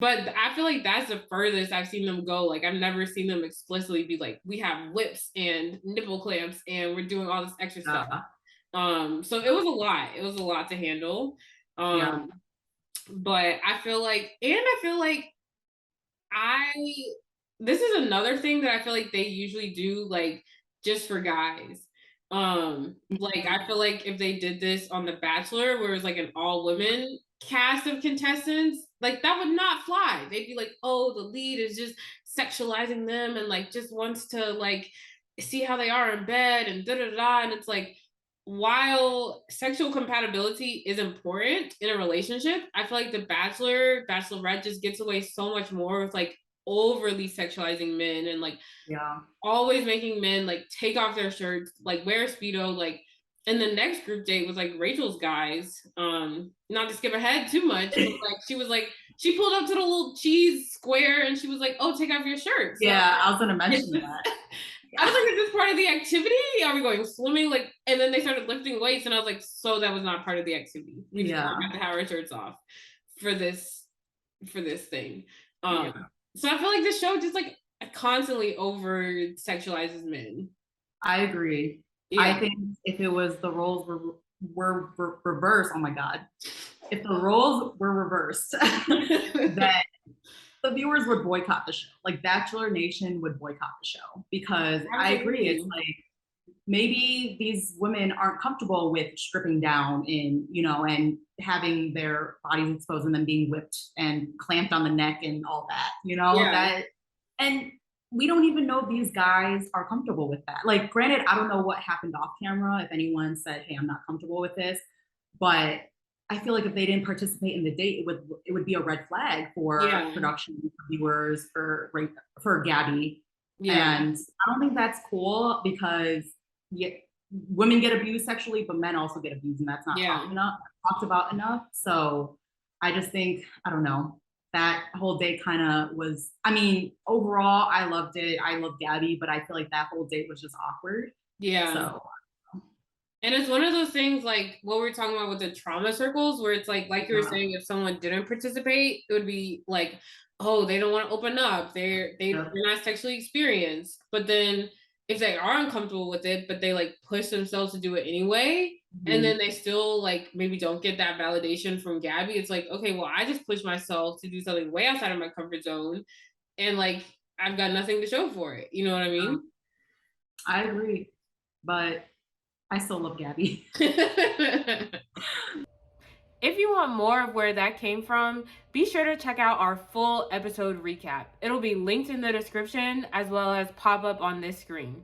But I feel like that's the furthest I've seen them go. Like I've never seen them explicitly be like, we have whips and nipple clamps and we're doing all this extra stuff. Yeah. So it was a lot. It was a lot to handle. Yeah. Um, but I feel like I this is another thing that I feel like they usually do, like, just for guys. Like, Mhm. I feel like if they did this on The Bachelor, where it was, like, an all-women cast of contestants, like, that would not fly. They'd be like, "Oh, the lead is just sexualizing them and, like, just wants to, like, see how they are in bed and da da da," and it's like, while sexual compatibility is important in a relationship, I feel like The Bachelor, Bachelorette just gets away so much more with like overly sexualizing men and like Yeah. always making men like take off their shirts, like wear a speedo, like. And the next group date was like Rachel's guys. Not to skip ahead too much, but like she pulled up to the little cheese square and she was like, "Oh, take off your shirt." So Yeah, I was gonna I mention that. was Yeah. like, "Is this part of the activity? Are we going swimming?" Like, and then they started lifting weights, and I was like, "So that was not part of the activity. We just all Yeah. got to have our shirts off for this thing." Um, Yeah. so I feel like this show just like constantly over sexualizes men. I agree. Yeah, I think if it was the roles were reversed, oh my God. If the roles were reversed, then the viewers would boycott the show. Like Bachelor Nation would boycott the show because I agree. It's absolutely. like maybe these women aren't comfortable with stripping down in, and having their bodies exposed and then being whipped and clamped on the neck and all that, Yeah, that, and we don't even know if these guys are comfortable with that. Like, granted, I don't know what happened off camera, if anyone said, hey, I'm not comfortable with this, but I feel like if they didn't participate in the date, it would be a red flag for yeah, production, for viewers, for Gabby. yeah, And I don't think that's cool because yeah, women get abused sexually, but men also get abused, and that's not yeah. talked about enough. So I just think, I don't know, that whole day kind of was. I mean, overall, I loved it. I love Gabby, but I feel like that whole date was just awkward. Yeah. So And it's one of those things like what we are talking about with the trauma circles, where it's like you were yeah, saying, if someone didn't participate, it would be like, oh, they don't want to open up. They're yeah, not sexually experienced. But then if they are uncomfortable with it, but they like push themselves to do it anyway, and then mhm, they still like maybe don't get that validation from Gabby, it's like, okay, well, I just pushed myself to do something way outside of my comfort zone, and like I've got nothing to show for it. You know what I mean? I agree, but I still love Gabby. If you want more of where that came from, be sure to check out our full episode recap. It'll be linked in the description as well as pop up on this screen.